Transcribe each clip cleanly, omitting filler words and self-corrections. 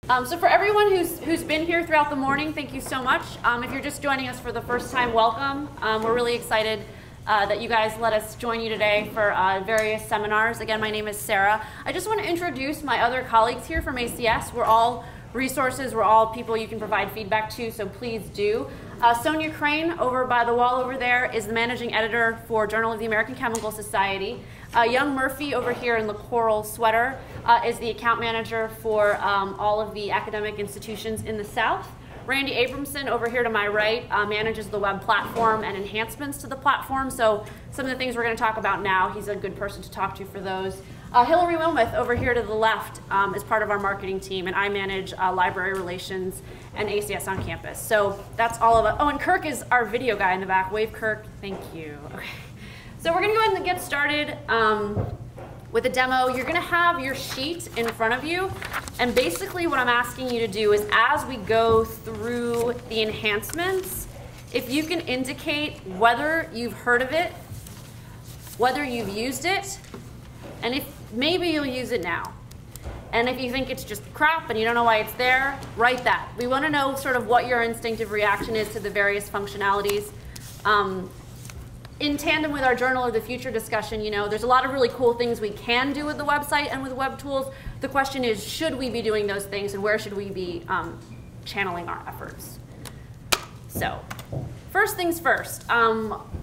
So for everyone who's been here throughout the morning, thank you so much. If you're just joining us for the first time, welcome. We're really excited that you guys let us join you today for various seminars. Again, my name is Sarah. I just want to introduce my other colleagues here from ACS. We're all resources, we're all people you can provide feedback to, so please do. Sonia Crane, over by the wall over there, is the managing editor for Journal of the American Chemical Society. Young Murphy over here in the coral sweater is the account manager for all of the academic institutions in the South. Randy Abramson over here to my right manages the web platform and enhancements to the platform. So some of the things we're going to talk about now, he's a good person to talk to for those. Hillary Wilmuth over here to the left is part of our marketing team, and I manage library relations and ACS on campus. So that's all of it. Oh, and Kirk is our video guy in the back. Wave, Kirk. Thank you. Okay. So we're going to go ahead and get started with a demo. You're going to have your sheet in front of you, and basically what I'm asking you to do is, as we go through the enhancements, if you can indicate whether you've heard of it, whether you've used it, and if maybe you'll use it now. And if you think it's just crap and you don't know why it's there, write that. We want to know sort of what your instinctive reaction is to the various functionalities. In tandem with our Journal of the Future discussion, you know, there's a lot of really cool things we can do with the website and with web tools. The question is, should we be doing those things, and where should we be channeling our efforts? So, first things first, I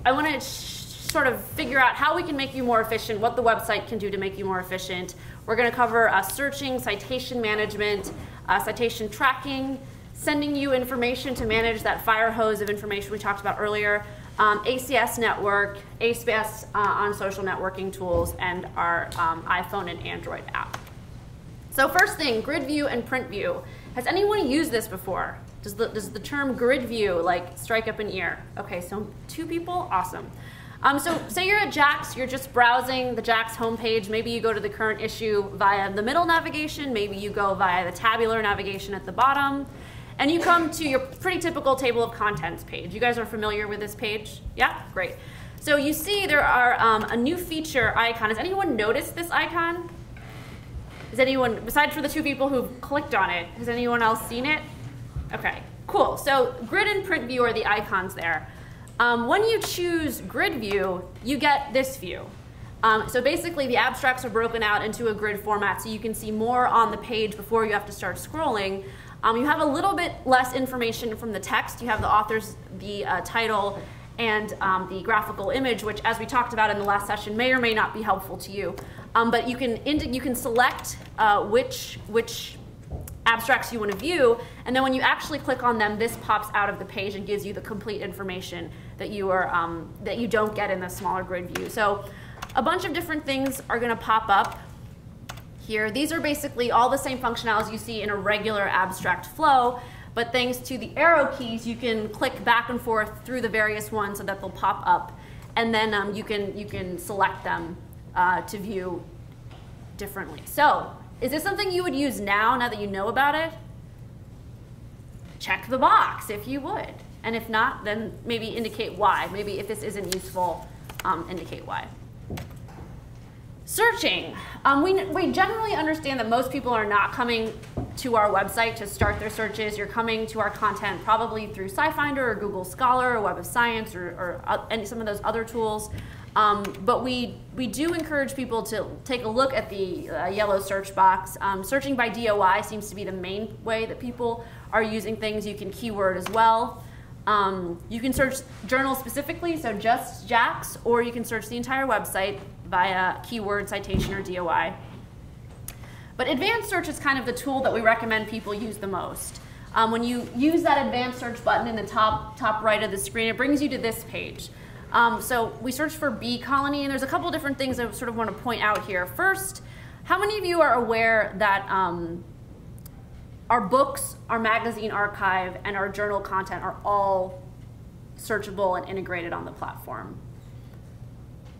want to sort of figure out how we can make you more efficient, what the website can do to make you more efficient. We're going to cover searching, citation management, citation tracking, sending you information to manage that fire hose of information we talked about earlier, ACS network, ACS on social networking tools, and our iPhone and Android app. So first thing, grid view and print view. Has anyone used this before? Does the term grid view like strike up an ear? Okay, so 2 people, awesome. So say you're at JACS, you're just browsing the JACS homepage. Maybe you go to the current issue via the middle navigation. Maybe you go via the tabular navigation at the bottom. And you come to your pretty typical table of contents page. You guys are familiar with this page? Yeah? Great. So you see there are a new feature icon. Has anyone noticed this icon? Has anyone, besides for the 2 people who clicked on it, has anyone else seen it? Okay, cool. So grid and print view are the icons there. When you choose grid view, you get this view. So basically the abstracts are broken out into a grid format so you can see more on the page before you have to start scrolling. You have a little bit less information from the text. You have the author's, the title, and the graphical image, which, as we talked about in the last session, may or may not be helpful to you. But you can select which abstracts you want to view, and then when you actually click on them, this pops out of the page and gives you the complete information that you don't get in the smaller grid view. So a bunch of different things are going to pop up here. These are basically all the same functionalities you see in a regular abstract flow, but thanks to the arrow keys, you can click back and forth through the various ones so that they'll pop up, and then you can select them to view differently. So, is this something you would use now that you know about it? Check the box if you would, and if not, then maybe indicate why. Maybe if this isn't useful, indicate why. Searching. We generally understand that most people are not coming to our website to start their searches. You're coming to our content probably through SciFinder or Google Scholar or Web of Science or some of those other tools. But we do encourage people to take a look at the yellow search box. Searching by DOI seems to be the main way that people are using things. You can keyword as well. You can search journals specifically, so just JACS, or you can search the entire website via keyword, citation, or DOI. But advanced search is kind of the tool that we recommend people use the most. When you use that advanced search button in the top right of the screen, it brings you to this page. So we searched for bee colony, and there's a couple different things I sort of want to point out here. First, how many of you are aware that our books, our magazine archive, and our journal content are all searchable and integrated on the platform?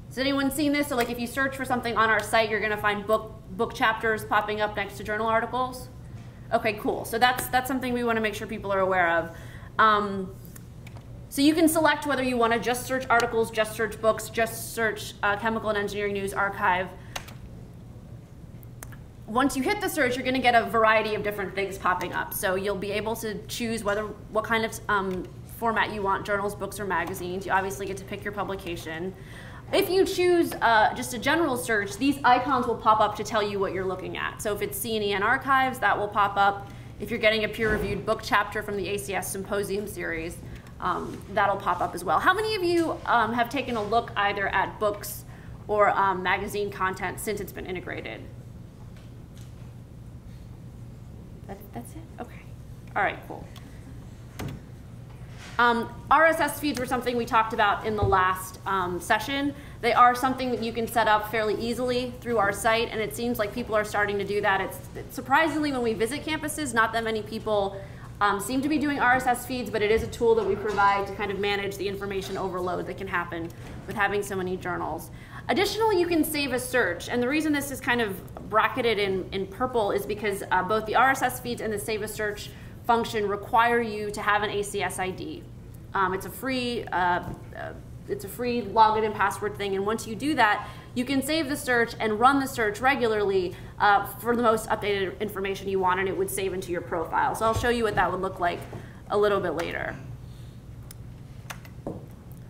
Has anyone seen this? So like if you search for something on our site, you're going to find book chapters popping up next to journal articles? Okay, cool. So that's something we want to make sure people are aware of. So you can select whether you want to just search articles, just search books, just search chemical and engineering news archive. once you hit the search, you're going to get a variety of different things popping up. So you'll be able to choose what kind of format you want, journals, books, or magazines. You obviously get to pick your publication. If you choose just a general search, these icons will pop up to tell you what you're looking at. So if it's C&EN archives, that will pop up. If you're getting a peer-reviewed book chapter from the ACS Symposium series, that'll pop up as well. How many of you have taken a look either at books or magazine content since it's been integrated? That's it? Okay. All right, cool. RSS feeds were something we talked about in the last session. They are something that you can set up fairly easily through our site, and it seems like people are starting to do that. It's surprisingly, when we visit campuses, not that many people seem to be doing RSS feeds, but it is a tool that we provide to kind of manage the information overload that can happen with having so many journals. Additionally, you can save a search, and the reason this is kind of bracketed in purple is because both the RSS feeds and the save a search function require you to have an ACS ID. It's a free login and password thing, and once you do that, you can save the search and run the search regularly for the most updated information you want, and it would save into your profile. So I'll show you what that would look like a little bit later.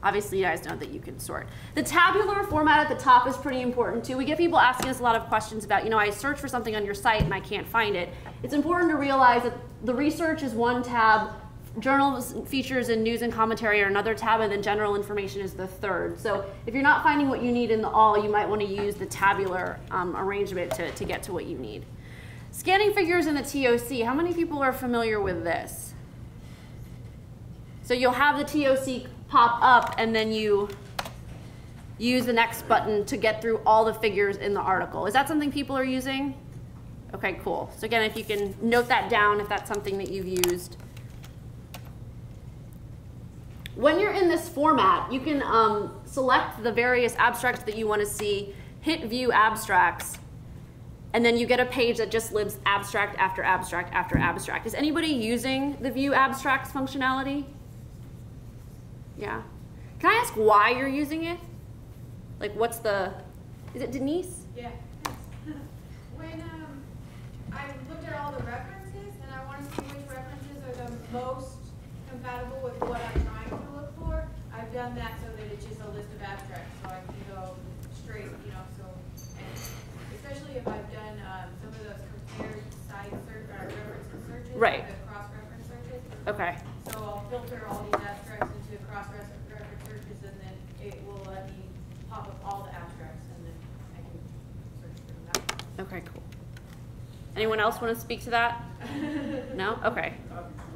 Obviously, you guys know that you can sort. The tabular format at the top is pretty important too. We get people asking us a lot of questions about, I search for something on your site and I can't find it. It's important to realize that the research is one tab, journals, features, and news and commentary are another tab, and then general information is the third. So if you're not finding what you need in the all, you might want to use the tabular arrangement to get to what you need. Scanning figures in the TOC. How many people are familiar with this? So you'll have the TOC pop up, and then you use the next button to get through all the figures in the article. Is that something people are using? Okay, cool. So again, if you can note that down if that's something that you've used. When you're in this format, you can select the various abstracts that you want to see, hit View Abstracts, and then you get a page that just lists abstract after abstract after abstract. Is anybody using the View Abstracts functionality? Yeah. Can I ask why you're using it? Like, what's the, is it Denise? Yeah. When I looked at all the references and I want to see which references are the most compatible with what I'm trying to look for, I've done that so that it's just a list of abstracts, so I can go straight, so, and especially if I've done some of those compared site search or reference searches, right. The cross-reference searches. Okay. So I'll filter all these abstracts into cross-reference searches, and then it will let me pop up all the abstracts, and then I can search for them that way. Okay, cool. Anyone else want to speak to that? No? Okay.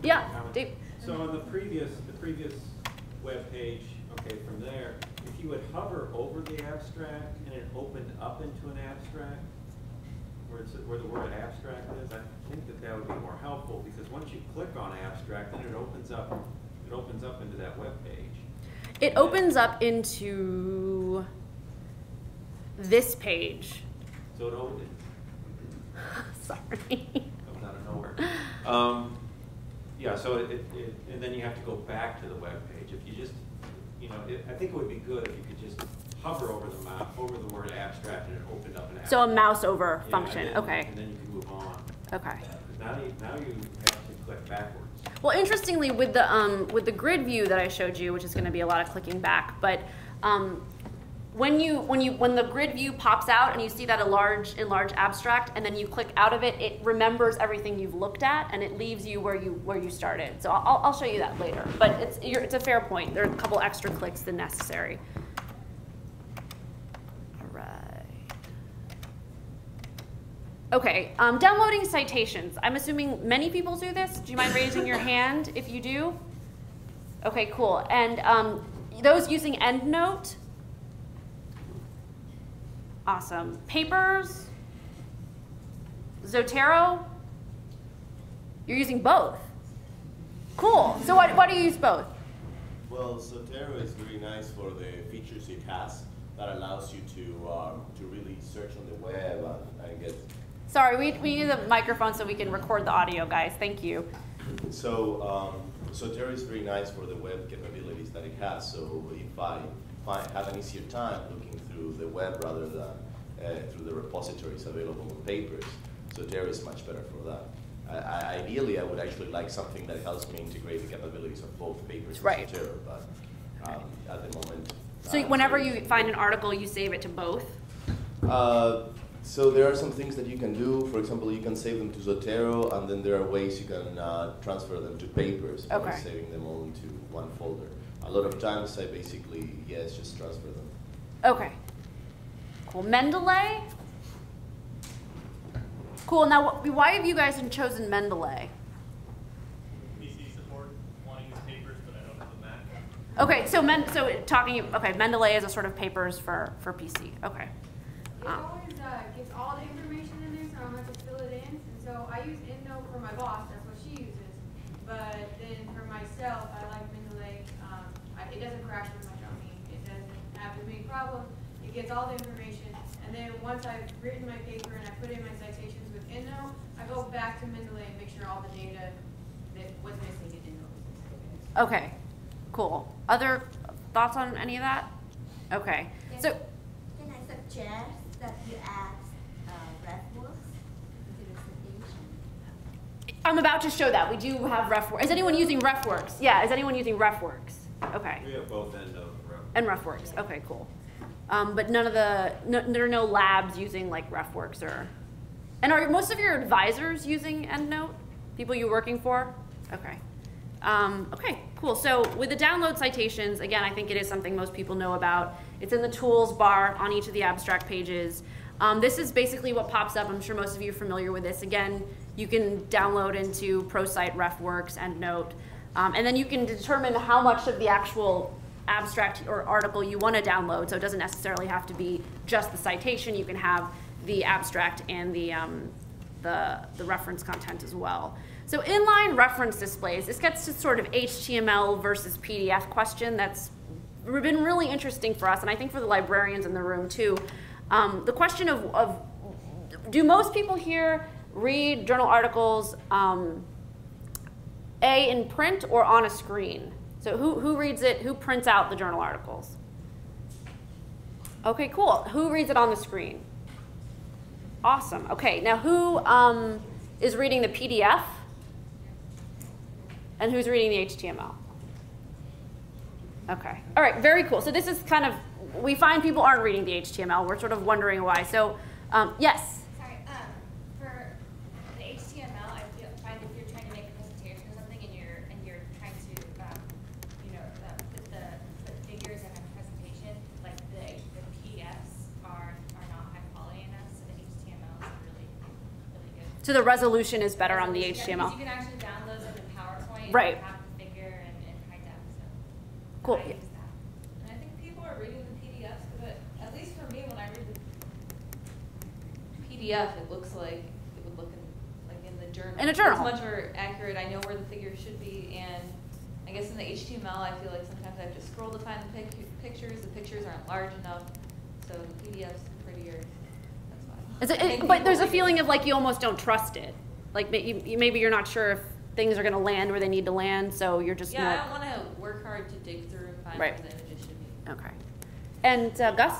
Yeah, Dave. So on the previous web page, okay, from there, if you would hover over the abstract and it opened up into an abstract, where the word abstract is, I think that would be more helpful, because once you click on abstract, then it opens up into that web page. It opens up into this page. So it opened. Sorry. Comes out of nowhere. Yeah, so and then you have to go back to the web page. If you just, I think it would be good if you could just hover over the word abstract, and it opened up an abstract. So a mouse over function. Okay. And then you can move on. Okay. Now you have to click backwards. Well, interestingly, with the grid view that I showed you, which is going to be a lot of clicking back, but when the grid view pops out and you see that enlarged abstract, and then you click out of it, it remembers everything you've looked at, and it leaves you where you started. So I'll show you that later. But it's a fair point. There are a couple extra clicks than necessary. All right. Okay, downloading citations. I'm assuming many people do this. Do you mind raising your hand if you do? Okay, cool. And those using EndNote? Awesome. Papers? Zotero? You're using both. Cool. So why do you use both? Well, Zotero is very nice for the features it has that allows you to really search on the web and get. Sorry, we need the microphone so we can record the audio, guys. Thank you. So Zotero is very nice for the web capabilities that it has. So if I have an easier time looking through the web rather than through the repositories available on papers, Zotero is much better for that. Ideally, I would actually like something that helps me integrate the capabilities of both papers and Right. Zotero, but at the moment. So whenever you find an article, you save it to both? So there are some things that you can do. For example, you can save them to Zotero, and then there are ways you can transfer them to papers by Okay. saving them all into one folder. A lot of times I basically, just transfer them. Okay. Cool. Mendeley? Cool. Now, why have you guys chosen Mendeley? PC support, want to use papers, but I don't have a Mac. Okay, so Mendeley is a sort of papers for PC. Okay. It always gets all the information in there, so I don't have to fill it in. And so I use EndNote for my boss, that's what she uses. But then for myself, I like Mendeley. It doesn't crash as much on me. It doesn't have as many problems. It gets all the information. And then once I've written my paper and I put in my citations with EndNote, I go back to Mendeley and make sure all the data that was missing in EndNote. Okay. Cool. Other thoughts on any of that? Okay. So. Can I suggest that you add RefWorks to the citation? I'm about to show that. We do have RefWorks. Is anyone using RefWorks? Yeah, is anyone using RefWorks? Okay. We have both EndNote And RefWorks. Okay, cool. But none of there are no labs using like RefWorks or. And are most of your advisors using EndNote? People you're working for? Okay. Okay, cool. So with the download citations, again, I think it is something most people know about. It's in the tools bar on each of the abstract pages. This is basically what pops up. I'm sure most of you are familiar with this. Again, you can download into ProCite, RefWorks, EndNote, and then you can determine how much of the actual abstract or article you want to download. So it doesn't necessarily have to be just the citation. You can have the abstract and the reference content as well. So inline reference displays, this gets to sort of HTML versus PDF question that's been really interesting for us, and I think for the librarians in the room too. The question of do most people here read journal articles in print or on a screen? So who reads it, who prints out the journal articles? Okay, cool. Who reads it on the screen? Awesome. Okay, now who is reading the PDF? And who's reading the HTML? Okay. All right, very cool. So this is kind of, we find people aren't reading the HTML. We're sort of wondering why. So, yes? Sorry, for the HTML, I find if you're trying to make a presentation or something and you're trying to, put figures in a presentation, like the PDFs are not high quality enough, so the HTML is really, really good. So the resolution is better on the Yeah, because HTML. you can actually download them in PowerPoint Right. and have the figure in high def. So Cool. I use that. And I think people are reading the PDFs, but at least for me, when I read the PDF, it looks like it would look in the journal. In a journal. It's much more accurate. I know where the figures should be, and I guess in the HTML, I feel like sometimes I have to scroll to find the pictures. The pictures aren't large enough, so the PDF's prettier. That's why. But there's a feeling of like you almost don't trust it. Like maybe you're not sure if things are going to land where they need to land, so you're just Yeah, I don't want to work hard to dig through and find Right. where the images should be. Okay. And Gus?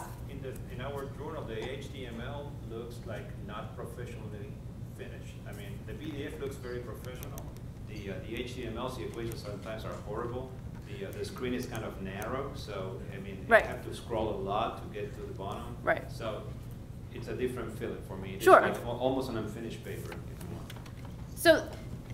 In our journal, the HTML looks like not professionally finished. I mean, the PDF looks very professional. The HTML, the equations sometimes are horrible. The screen is kind of narrow, so I mean, Right. you have to scroll a lot to get to the bottom. Right. So it's a different feeling for me. It's Sure. like almost an unfinished paper, if you want. So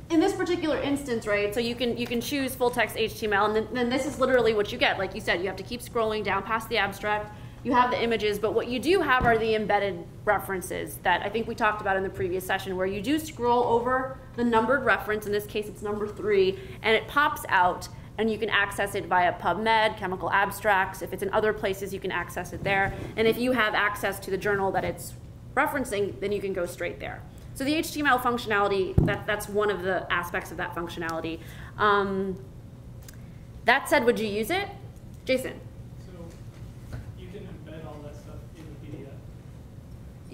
in this particular instance, right, so you can choose full text HTML, and then this is literally what you get. Like you said, you have to keep scrolling down past the abstract. You have the images, but what you do have are the embedded references that I think we talked about in the previous session, where you do scroll over the numbered reference. In this case, it's number 3, and it pops out, and you can access it via PubMed, Chemical Abstracts. If it's in other places, you can access it there. And if you have access to the journal that it's referencing, then you can go straight there. So the HTML functionality, that's one of the aspects of that functionality. That said, would you use it? Jason? So you can embed all that stuff in the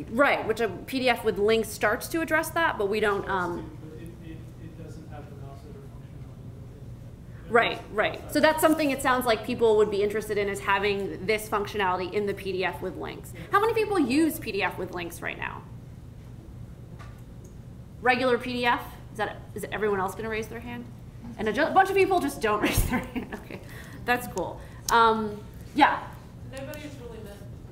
PDF. Right, which a PDF with links starts to address that, but we don't. But it doesn't have the mouse over functionality. Right. So that's something it sounds like people would be interested in, is having this functionality in the PDF with links. How many people use PDF with links right now? regular PDF? Is everyone else going to raise their hand? And a bunch of people just don't raise their hand. Okay, that's cool. Yeah. Nobody's really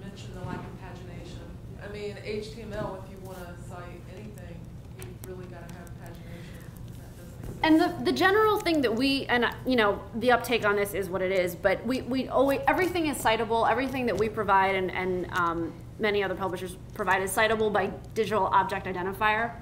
mentioned the lack of pagination. I mean, HTML, if you want to cite anything, you've really got to have pagination. That doesn't exist. And the general thing that we, and you know, the uptake on this is what it is, but we always, everything is citable. Everything that we provide and many other publishers provide is citable by digital object identifier.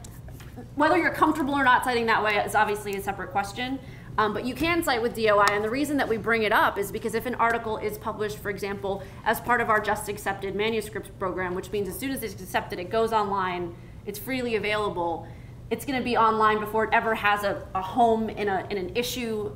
Whether you're comfortable or not citing that way is obviously a separate question. But you can cite with DOI, and the reason that we bring it up is because if an article is published, for example, as part of our Just Accepted manuscripts program, which means as soon as it's accepted, it goes online, it's freely available, it's going to be online before it ever has a home in an issue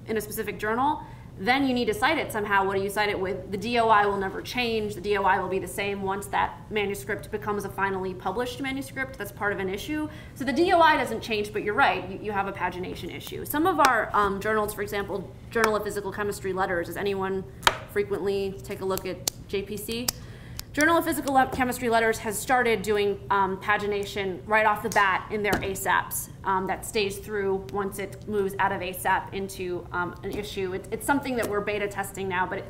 in a specific journal, then you need to cite it somehow. What do you cite it with? The DOI will never change. The DOI will be the same once that manuscript becomes a finally published manuscript that's part of an issue. So the DOI doesn't change, but you're right, you have a pagination issue. Some of our journals, for example, Journal of Physical Chemistry Letters, does anyone frequently take a look at JPC? Journal of Physical Chemistry Letters has started doing pagination right off the bat in their ASAPs that stays through once it moves out of ASAP into an issue. It's something that we're beta testing now, but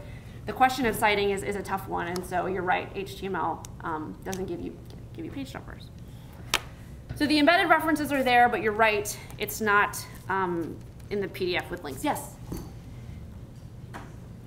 the question of citing is a tough one, and so you're right, HTML doesn't give you page numbers. So the embedded references are there, but you're right, it's not in the PDF with links. Yes?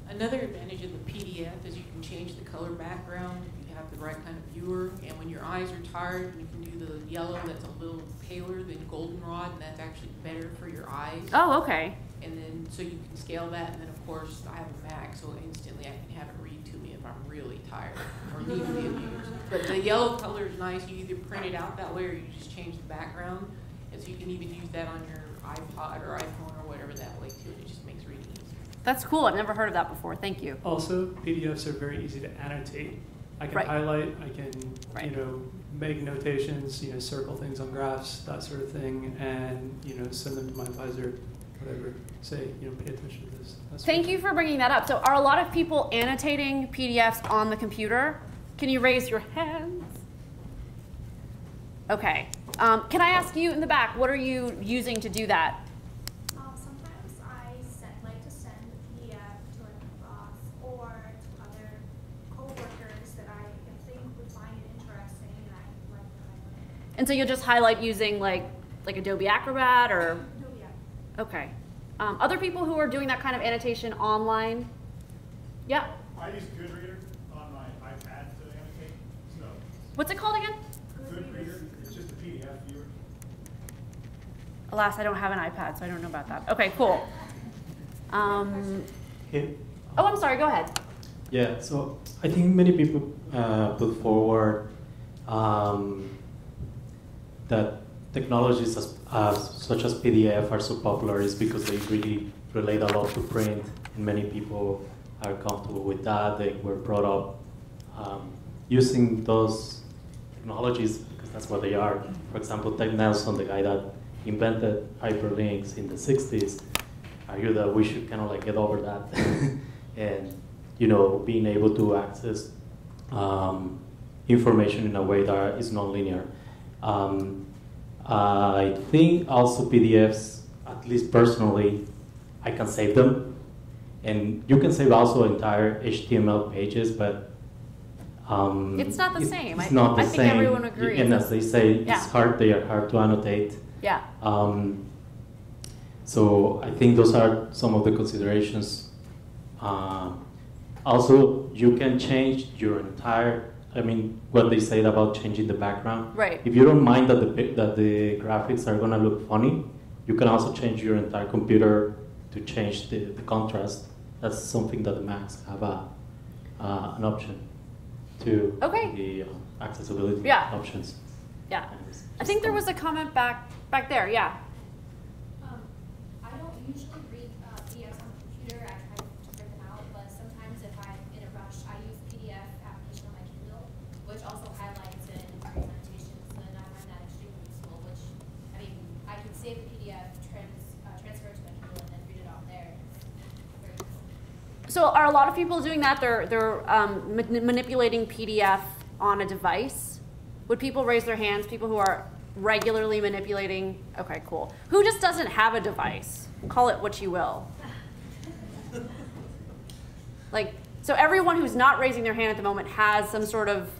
Another advantage of the PDF is you can change the color background if you have the right kind of viewer, and when your eyes are tired, you can do the yellow that's a little paler than goldenrod, and that's actually better for your eyes. Oh, okay. And then, so you can scale that, and then of course, I have a Mac, so instantly I can have it read to me if I'm really tired or need to be amused. But the yellow color is nice. You either print it out that way or you just change the background, and so you can even use that on your iPod or iPhone or whatever that way too. It just makes reading easier. That's cool. I've never heard of that before. Thank you. Also, PDFs are very easy to annotate. I can Right. highlight, I can, Right. you know, make notations, you know, circle things on graphs, that sort of thing, and, you know, send them to my advisor, whatever, say, you know, pay attention to this. Thank you for bringing that up. So are a lot of people annotating PDFs on the computer? Can you raise your hands? Okay. Can I ask you in the back, what are you using to do that? Sometimes I like to send a PDF to a boss or to other coworkers that I think would find it interesting, and I like to highlight. And so you'll just highlight using like Adobe Acrobat or? Adobe Acrobat. Okay. Other people who are doing that kind of annotation online? Yeah. I use Goodreader on my iPad to annotate. So What's it called again? Goodreader, it's just a PDF viewer. Alas, I don't have an iPad, so I don't know about that. Okay, cool. Okay. Oh, I'm sorry, go ahead. Yeah, so I think many people put forward that technologies such as PDF are so popular is because they really relate a lot to print, and many people are comfortable with that. They were brought up using those technologies because that's what they are. For example, Ted Nelson, the guy that invented hyperlinks in the 60s, argued that we should kind of like get over that and, you know, being able to access information in a way that is non-linear. I think also PDFs, at least personally, I can save them. And you can save also entire HTML pages, but it's not the same. It's not the I same. think everyone agrees. And as they say, Yeah. it's hard. They are hard to annotate. Yeah. So I think those are some of the considerations. Also, you can change your entire. I mean, what they said about changing the background. Right. If you don't mind that the graphics are gonna look funny, you can also change your entire computer to change the contrast. That's something that the Macs have an option to the accessibility options. Yeah. I think there was a comment back there. Yeah. I don't usually read PDFs on the computer. I try to print them out, but sometimes if I'm in a rush, I use PDF application on my Kindle, which also highlights and creates annotations, and I find that extremely useful. Which, I mean, I can save the PDF, transfer it to my Kindle, and then read it off there. It's very useful. So are a lot of people doing that? They're manipulating PDF on a device. Would people raise their hands? People who are regularly manipulating? Okay, cool. Who just doesn't have a device? Call it what you will. Like, so everyone who's not raising their hand at the moment has some sort of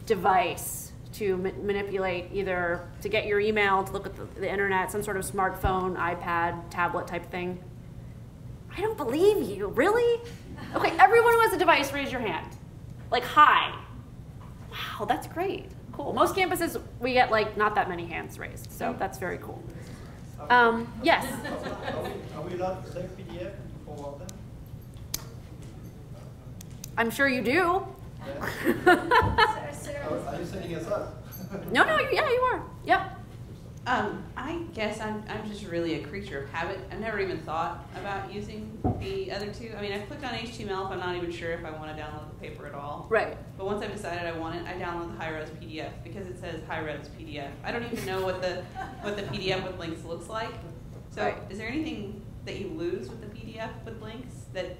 device to manipulate, either to get your email, to look at the internet, some sort of smartphone, iPad, tablet type thing. I don't believe you, really? Okay, everyone who has a device, raise your hand. Like, hi. Wow, that's great. Cool. Most campuses, we get like not that many hands raised, so that's very cool. Yes? Are we allowed to save PDF and forward them? I'm sure you do. Are you sending us up? No, yeah, you are. Yep. I guess I'm just really a creature of habit. I've never even thought about using the other two. I mean, I've clicked on HTML if I'm not even sure if I want to download the paper at all. Right. But once I've decided I want it, I download the high-res PDF because it says high-res PDF. I don't even know what the PDF with links looks like. So Right. Is there anything that you lose with the PDF with links that,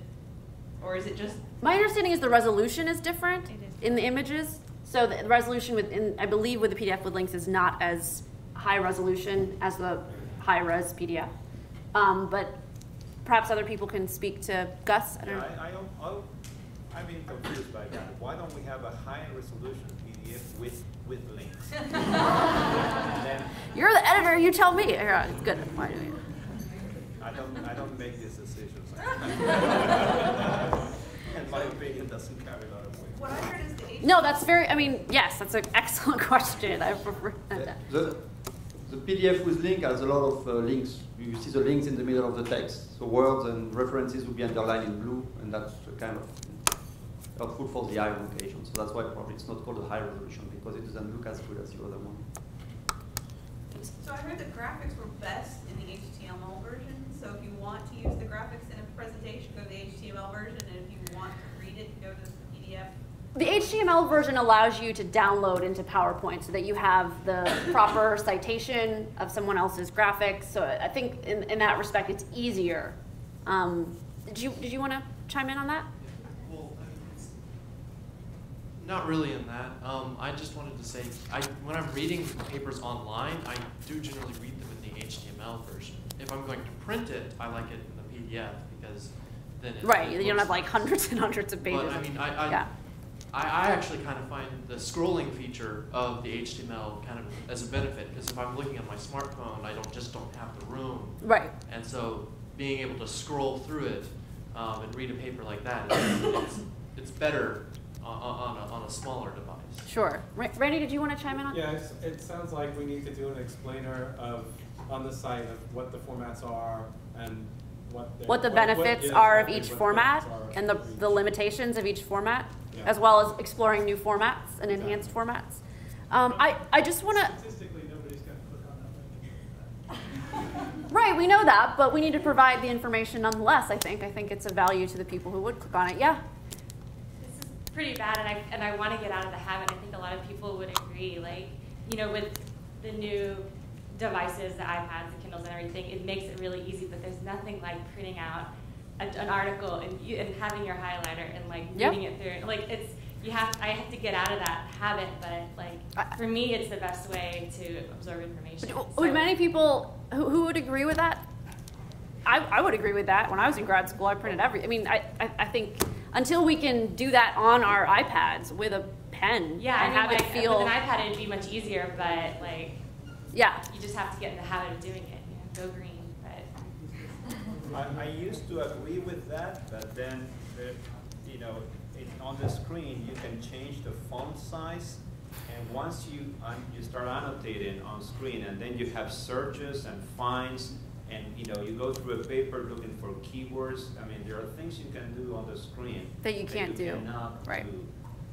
or is it just? My understanding is the resolution is different in the images. So the resolution within, I believe, with the PDF with links is not as high resolution as the high-res PDF. But perhaps other people can speak to Gus. I don't know. I'm being confused by that. Why don't we have a high-resolution PDF with links? And then You're the editor. You tell me. Yeah, it's good. Why do you? I don't make these decisions. And my opinion doesn't carry a lot of weight. What I heard is the No, that's very. I mean, yes, that's an excellent question. I prefer that. The PDF with link has a lot of links. You see the links in the middle of the text. So words and references will be underlined in blue, and that's kind of helpful for the eye annotation. So that's why probably it's not called a high resolution, because it doesn't look as good as the other one. So I heard the graphics were best in the HTML version. So if you want to use the graphics in a presentation, go to the HTML version, and if you want to read it, go to the PDF. The HTML version allows you to download into PowerPoint so that you have the proper citation of someone else's graphics. So I think in that respect, it's easier. Did you want to chime in on that? Well, I mean, it's not really in that. I just wanted to say, when I'm reading papers online, I do generally read them in the HTML version. If I'm going to print it, I like it in the PDF because then it Right, it you don't looks have like hundreds and hundreds of pages. But I mean, yeah. I actually kind of find the scrolling feature of the HTML kind of as a benefit, because if I'm looking on my smartphone, I just don't have the room. Right. And so being able to scroll through it and read a paper like that, it's better on a smaller device. Sure. Randy, did you want to chime in on? Yeah, it sounds like we need to do an explainer on the site of what the formats are and what the benefits are of each format and the limitations of each format, as well as exploring new formats and enhanced formats. I just want to. Statistically, nobody's going to click on that. Right, we know that, but we need to provide the information nonetheless. I think it's a value to the people who would click on it. Yeah. This is pretty bad, and I want to get out of the habit. I think a lot of people would agree. Like, you know, with the new devices, the iPads, the Kindles, and everything, it makes it really easy. But there's nothing like printing out an article and having your highlighter and like reading it through. Like I have to get out of that habit. But like for me, it's the best way to absorb information. Would many people who would agree with that? I would agree with that. When I was in grad school, I printed everything. I mean, I think until we can do that on our iPads with a pen, yeah, and have it feel. With an iPad, it'd be much easier. But like. Yeah. You just have to get in the habit of doing it. You know, go green. But I used to agree with that, but then, you know, on the screen you can change the font size, and once you start annotating on screen, and then you have searches and finds, and you know, you go through a paper looking for keywords. I mean, there are things you can do on the screen that you can't do. Cannot do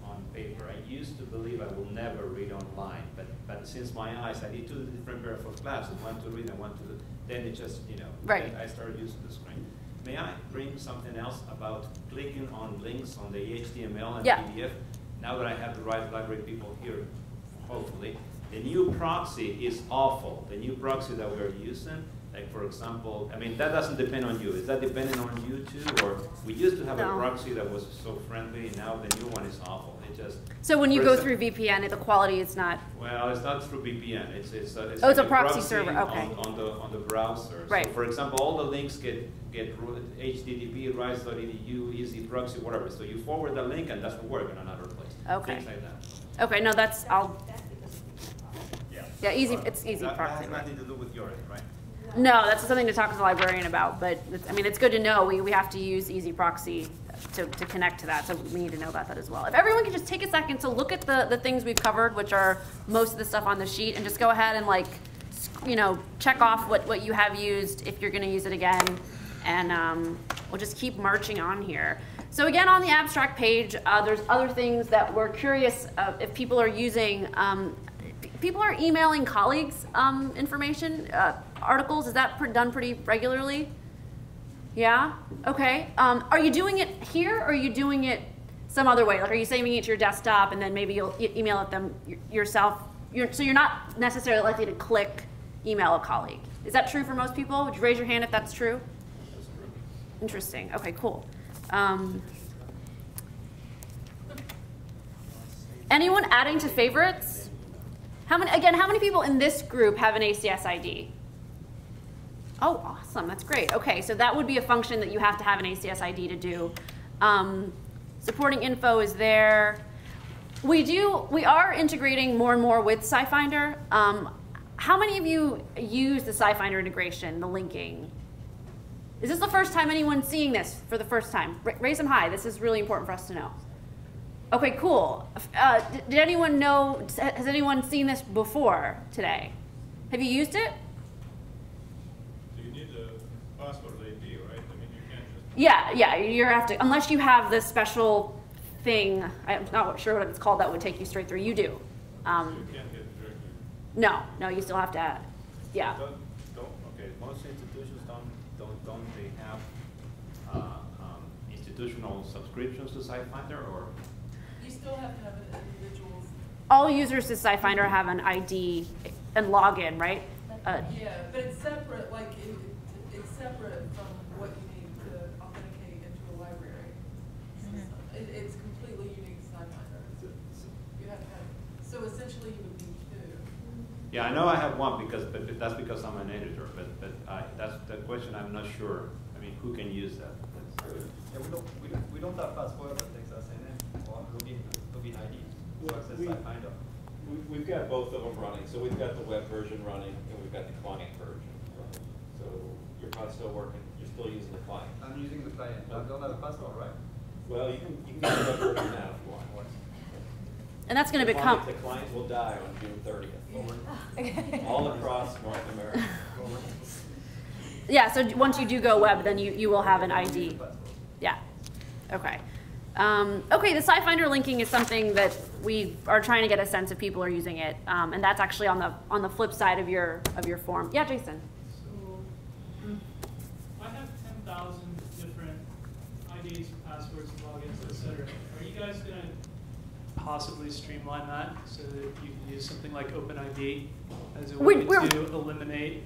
on paper. I used to believe I will never read online, but since my eyes, I did 2 different pairs of glasses, one to read and one to do. Then it just, you know, I started using the screen. May I bring something else about clicking on links on the HTML and PDF? Now that I have the right library people here, hopefully, the new proxy is awful. The new proxy that we're using Like for example, I mean, that doesn't depend on you. Is that dependent on you too? Or we used to have a proxy that was so friendly, and now the new one is awful. It just. So when you go through VPN, the quality is not. Well, it's not through VPN. It's oh, it's a proxy server. Okay. On the browser. Right. So for example, all the links get HTTP, rice.edu, easy proxy, whatever. So you forward the link, and it doesn't work in another place. Okay. Things like that. Okay. No, that's I'll. Yeah, easy. Right. It's easy That proxy. has nothing to do with your end, right? No, that's something to talk to the librarian about. But I mean, it's good to know we have to use easy proxy to connect to that. So we need to know about that as well. If everyone could just take a second to look at the things we've covered, which are most of the stuff on the sheet, and just go ahead and like, you know, check off what you have used if you're going to use it again, and we'll just keep marching on here. So again, on the abstract page, there's other things that we're curious if people are using. People are emailing colleagues information, articles. Is that done pretty regularly? Yeah? Okay. Are you doing it here, or are you doing it some other way? Like, are you saving it to your desktop, and then maybe you'll email it them yourself? So you're not necessarily likely to click email a colleague. Is that true for most people? Would you raise your hand if that's true? That's true. Interesting. Okay, cool. Anyone adding to favorites? How many people in this group have an ACS ID? Oh, awesome, that's great. Okay, so that would be a function that you have to have an ACS ID to do. Supporting info is there. We are integrating more and more with SciFinder. How many of you use the SciFinder integration, the linking? Is this the first time anyone's seeing this for the first time? Raise them high, this is really important for us to know. Okay, cool. Did anyone know, has anyone seen this before today? Have you used it? So you need the password ID, right? I mean, you can't just... Yeah, you have to, unless you have this special thing, I'm not sure what it's called, that would take you straight through. You do. So you can't get it directly? No, you still have to, yeah. Okay, most institutions don't they have institutional subscriptions to SciFinder, or? You still have to have an individual's. All users to SciFinder have an ID and login, right? Yeah, but it's separate, like it's separate from what you need to authenticate into a library system. It's completely unique to SciFinder. You have to have, so essentially you would need two. Yeah, I know I have one but that's because I'm an editor. But that's the question. I'm not sure. I mean, who can use that? Yeah, we don't have password that takes us in or login ID to access SciFinder. We've got both of them running. So we've got the web version running, and we've got the client version running. So your pod's still working. You're still using the client. I'm using the client. I don't have a password, right? Well, you can use the web version now if you want. And that's going to become... The client will die on June 30th. All across North America. Yeah, so once you do go web, then you will have an ID. Yeah, okay. Okay, the SciFinder linking is something that we are trying to get a sense if people are using it, and that's actually on the flip side of your form. Yeah, Jason. So I have 10,000 different IDs, passwords, logins, etc. Are you guys going to possibly streamline that so that you can use something like OpenID as a way to eliminate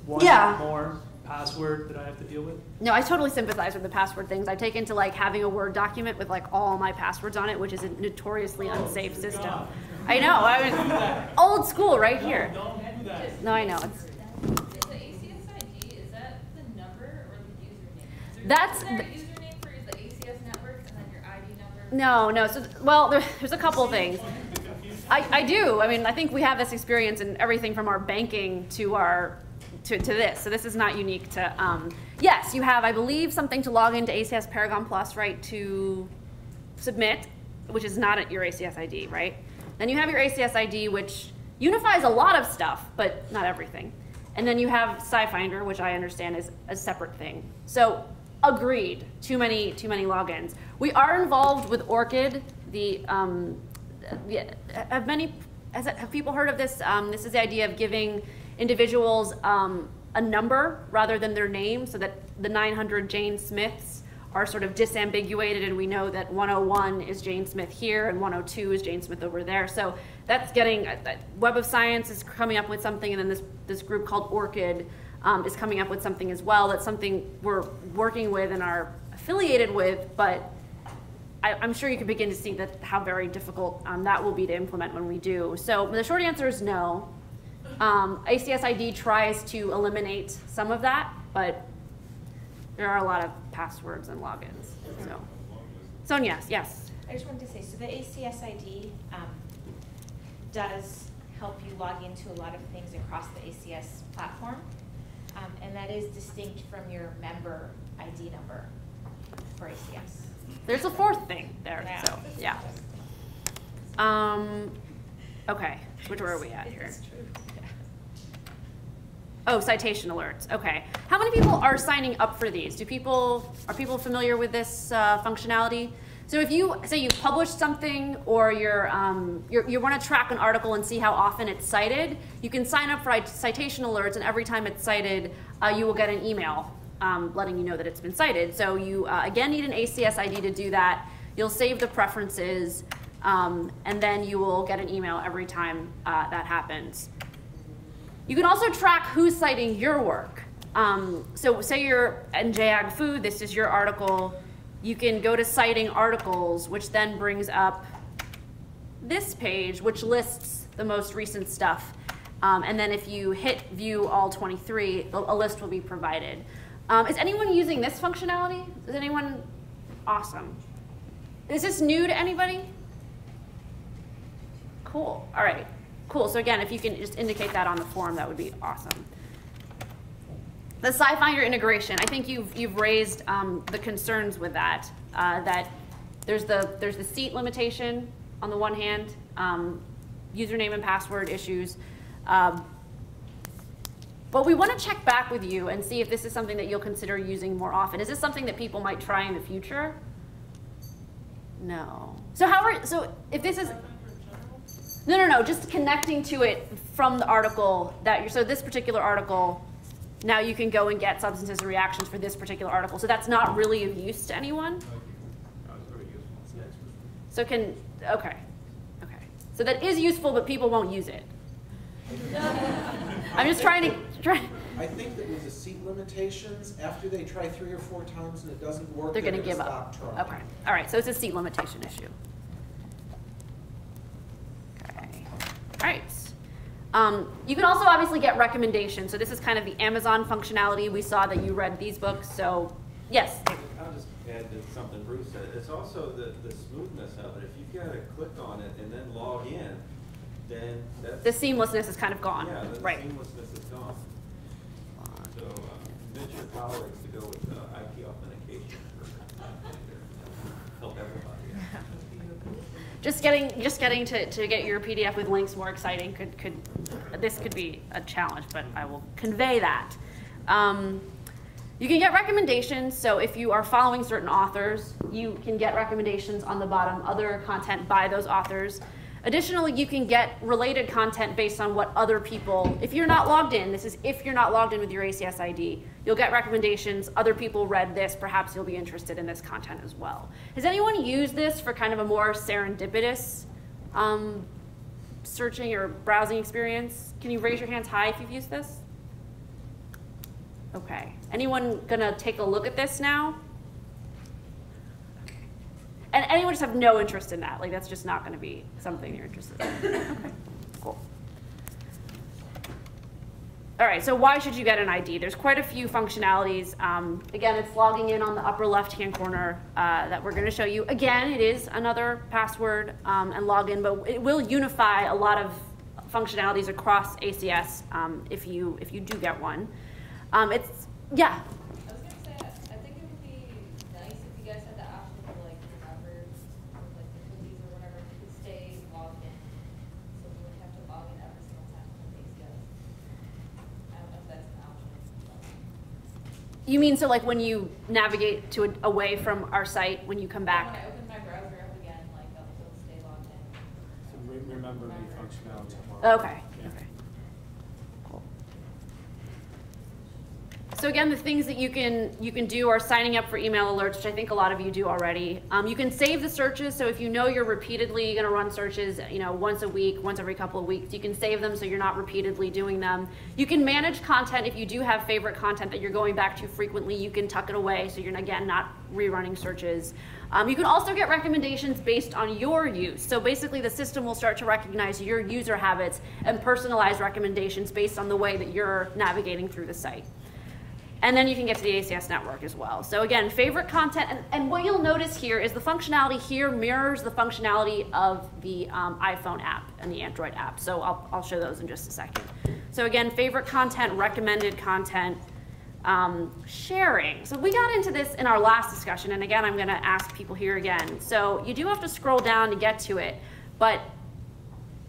one more password that I have to deal with? No, I totally sympathize with the password things. I take into like having a Word document with like all my passwords on it, which is a notoriously unsafe system. God. I know. I was old school right here. Don't do that. No, I know. It's, Is the ACS ID, is that the number or the username? That's is there a username for the ACS network and then your ID number? no. So, well, there's a couple things. I do. I mean, I think we have this experience in everything from our banking to our to this. So this is not unique to, yes, you have, I believe, something to log into ACS Paragon Plus, right, to submit, which is not your ACS ID, right? Then you have your ACS ID, which unifies a lot of stuff, but not everything. And then you have SciFinder, which I understand is a separate thing. So agreed, too many logins. We are involved with ORCID. Have people heard of this? This is the idea of giving individuals a number rather than their name, so that the 900 Jane Smiths are sort of disambiguated, and we know that 101 is Jane Smith here and 102 is Jane Smith over there. So that's getting, Web of Science is coming up with something, and then this group called ORCID is coming up with something as well. That's something we're working with and are affiliated with, but I'm sure you can begin to see that how very difficult that will be to implement when we do. So the short answer is no. ACS ID tries to eliminate some of that, but there are a lot of passwords and logins. So, Sonia, yes. I just wanted to say, so the ACS ID does help you log into a lot of things across the ACS platform, and that is distinct from your member ID number for ACS. There's a fourth thing there, Yeah. so yeah. Okay, which where are we at here? Oh, citation alerts. Okay, how many people are signing up for these? Are people familiar with this functionality? So if you say you published something, or you want to track an article and see how often it's cited, you can sign up for citation alerts, and every time it's cited, you will get an email letting you know that it's been cited. So you again need an ACS ID to do that. You'll save the preferences, and then you will get an email every time that happens. You can also track who's citing your work. So say you're in JAG Food, this is your article. You can go to citing articles, which then brings up this page, which lists the most recent stuff. And then if you hit view all 23, a list will be provided. Is anyone using this functionality? Is anyone? Awesome. Is this new to anybody? Cool. All right. Cool. So again, if you can just indicate that on the form, that would be awesome. The SciFinder integration. I think you've raised the concerns with that. That there's the seat limitation on the one hand, username and password issues. But we want to check back with you and see if this is something that you'll consider using more often. Is this something that people might try in the future? No. So if this is no, just connecting to it from the article that you're, so this particular article, now you can go and get substances and reactions for this particular article. So that's not really of use to anyone? So okay. So that is useful, but people won't use it. I'm just trying to. I think that with the seat limitations, after they try 3 or 4 times and it doesn't work, they're going to give stop up. trying. Okay. All right. So it's a seat limitation issue. Okay. All right. You can also obviously get recommendations. So this is kind of the Amazon functionality. We saw that you read these books. So yes. I'll just add to something Bruce said. It's also the smoothness of it. If you've got to click on it and then log in, then that's... The seamlessness is kind of gone. Yeah, the right. seamlessness is gone. So convince your colleagues to go with IP authentication for help everybody. Just getting to get your PDF with links more exciting this could be a challenge, but I will convey that. You can get recommendations. So if you are following certain authors, you can get recommendations on the bottom, other content by those authors. Additionally, you can get related content based on what other people, if you're not logged in, this is if you're not logged in with your ACS ID, you'll get recommendations. Other people read this, perhaps you'll be interested in this content as well. Has anyone used this for kind of a more serendipitous searching or browsing experience? Can you raise your hands high if you've used this? Okay. Anyone gonna take a look at this now? And anyone just have no interest in that? Like that's just not going to be something you're interested in. Okay, cool. All right, so why should you get an ID? There's quite a few functionalities. Again, it's logging in on the upper left-hand corner that we're going to show you. Again, it is another password and login, but it will unify a lot of functionalities across ACS if you do get one. Yeah. You mean so like when you navigate to away from our site, when you come back? When I open my browser up again, like I'll still stay logged in. So remember the functionality tomorrow. Okay. Okay. Cool. So again, the things that you can do are signing up for email alerts, which I think a lot of you do already. You can save the searches, so if you know you're repeatedly going to run searches, once a week, once every couple of weeks, you can save them so you're not repeatedly doing them. You can manage content. If you do have favorite content that you're going back to frequently, you can tuck it away so you're, again, not rerunning searches. You can also get recommendations based on your use. So basically the system will start to recognize your user habits and personalize recommendations based on the way that you're navigating through the site. And then you can get to the ACS network as well. So again, favorite content, and what you'll notice here is the functionality here mirrors the functionality of the iPhone app and the Android app. So I'll show those in just a second. So again, favorite content, recommended content, sharing. So we got into this in our last discussion, and again, I'm gonna ask people here again. So you do have to scroll down to get to it, but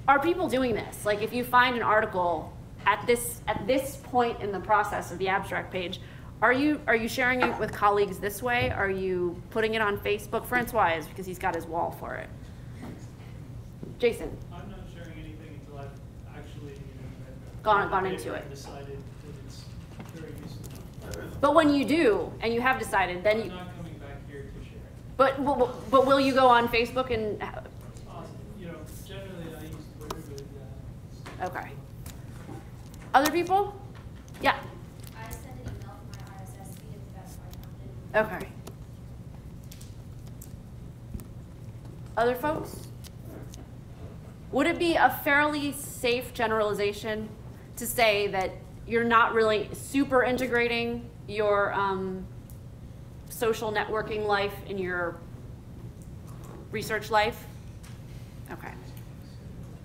are people doing this? Like if you find an article at this point in the process of the abstract page, are you sharing it with colleagues this way? Are you putting it on Facebook? Francois is, because he's got his wall for it. Jason. I'm not sharing anything until I've actually gone into it. Decided that it's very useful. But when you do, and you have decided, then I'm not coming back here to share. But will you go on Facebook and? Generally I use Twitter, but Okay. Other people? Yeah. I send an email from my RSS feed if that's why I found it. Okay. Other folks? Would it be a fairly safe generalization to say that you're not really super integrating your social networking life in your research life? Okay.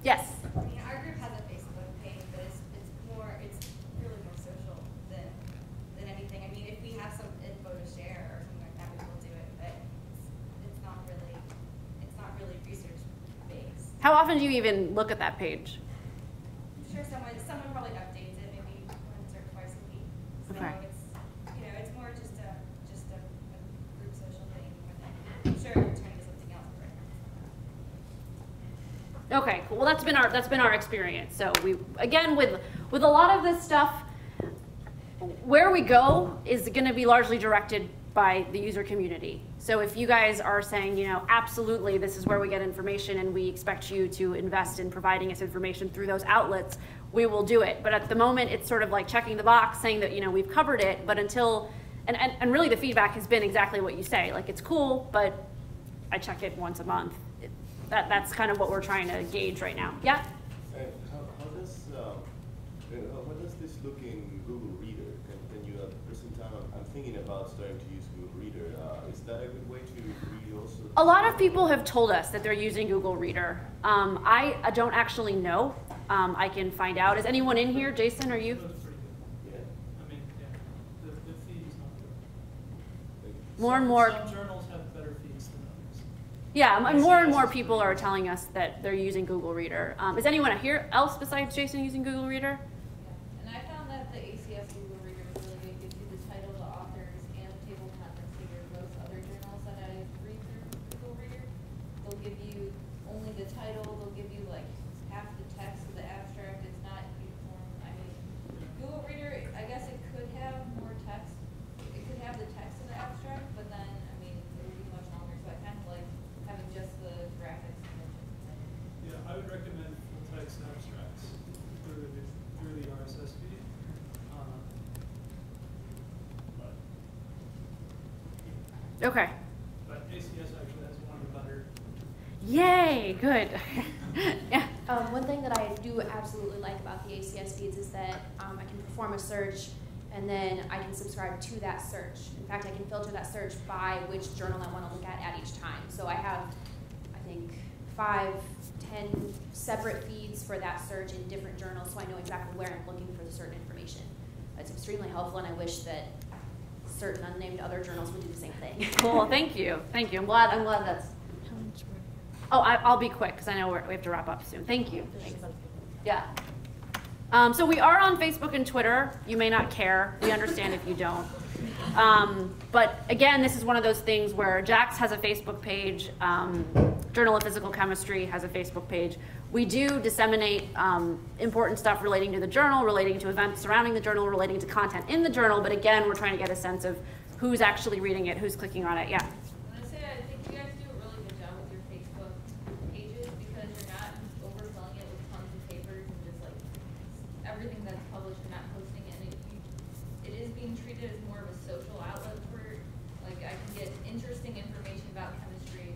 Yes? I mean, our group has a Facebook page, but it's really more social than anything. I mean, if we have some info to share or something like that, we will do it, but it's not really research based. How often do you even look at that page? I'm sure someone probably updates it maybe once or twice a week. So Okay. it's more just a group social thing. I'm sure it will turn into something else right now. Okay, cool. Well, that's been our experience. So we, again, with a lot of this stuff, where we go is going to be largely directed by the user community. So if you guys are saying, absolutely, this is where we get information and we expect you to invest in providing us information through those outlets, we will do it. But at the moment, it's sort of like checking the box, saying that, we've covered it, but until, and really the feedback has been exactly what you say. Like, it's cool, but I check it once a month. That's kind of what we're trying to gauge right now. Yeah? How does this look in Google Reader? Can you, at the present time, I'm thinking about starting to use Google Reader. Is that a good way to read also? A lot of people have told us that they're using Google Reader. I don't actually know. I can find out. Is anyone in here? Jason, are you? yeah. I mean, yeah, the feed is not good. More and more. Some journals have better feeds than others. Yeah, and more people are telling us that they're using Google Reader. Is anyone here else besides Jason using Google Reader? And I found that the ACS Google Reader is really good. Gives you the title, the authors, and the table of contents figures. Most other journals that I read through Google Reader, they'll give you only the title. They'll give you like half the text of the abstract. It's not uniform. I mean, Google Reader, I guess it could have more text. It could have the text of the abstract, but then, I mean, it would be much longer. So I kind of like having just the graphics. Yeah, I would recommend full text abstracts through the RSS feed. Okay. But ACS actually has one of the better. Yay, good. Yeah. One thing that I do absolutely like about the ACS feeds is that I can perform a search and then I can subscribe to that search. In fact, I can filter that search by which journal I want to look at each time. So I have, I think, 5, 10 separate feeds for that search in different journals, so I know exactly where I'm looking for the certain information. It's extremely helpful, and I wish that certain unnamed other journals would do the same thing. Cool. Thank you. Thank you. I'm glad that's. Oh, I'll be quick because I know we have to wrap up soon. Thank you. Thanks. Yeah. So we are on Facebook and Twitter. You may not care. We understand if you don't. But again, this is one of those things where JACS has a Facebook page. Journal of Physical Chemistry has a Facebook page. We do disseminate important stuff relating to the journal, relating to events surrounding the journal, relating to content in the journal, but again, we're trying to get a sense of who's actually reading it, who's clicking on it. Yeah. I'm gonna say I think you guys do a really good job with your Facebook pages because you're not overfilling it with tons of papers and just like everything that's published, you're not posting it. And it is being treated as more of a social outlet for, like, I can get interesting information about chemistry,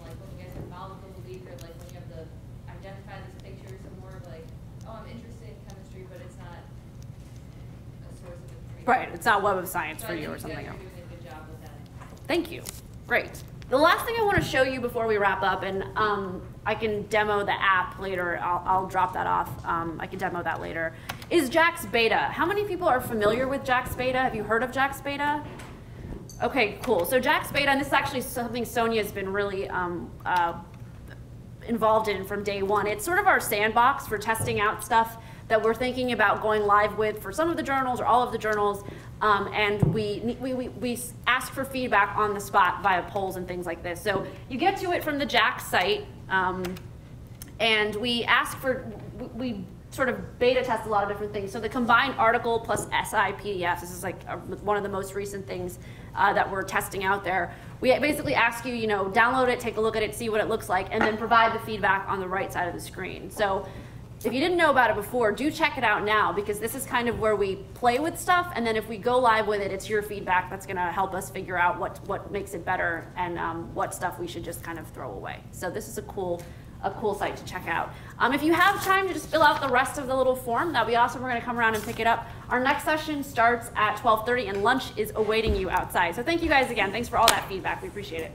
like when you guys have molecule leak or like when you have the identify this picture, so more of like, oh, I'm interested in chemistry, but it's not a source of information. Right, it's not Web of Science So for I you think or something guys else. are doing a good job with that. Thank you. Great. The last thing I want to show you before we wrap up, and I can demo the app later. I'll drop that off. I can demo that later. Is JACS Beta. How many people are familiar with JACS Beta? Have you heard of JACS Beta? Okay, cool. So JACS Beta, and this is actually something Sonia's been really involved in from day one. It's sort of our sandbox for testing out stuff that we're thinking about going live with for some of the journals or all of the journals. And we ask for feedback on the spot via polls and things like this. So you get to it from the JACS site, and we ask for, we sort of beta test a lot of different things. So the combined article plus SI PDFs, this is like one of the most recent things that we're testing out there. We basically ask you, download it, take a look at it, see what it looks like, and then provide the feedback on the right side of the screen. So if you didn't know about it before, do check it out now, because this is kind of where we play with stuff, and then if we go live with it, it's your feedback that's gonna help us figure out what makes it better and what stuff we should just kind of throw away. So this is a cool site to check out. If you have time to just fill out the rest of the little form, that'd be awesome. We're gonna come around and pick it up. Our next session starts at 12:30 and lunch is awaiting you outside. So thank you guys again. Thanks for all that feedback. We appreciate it.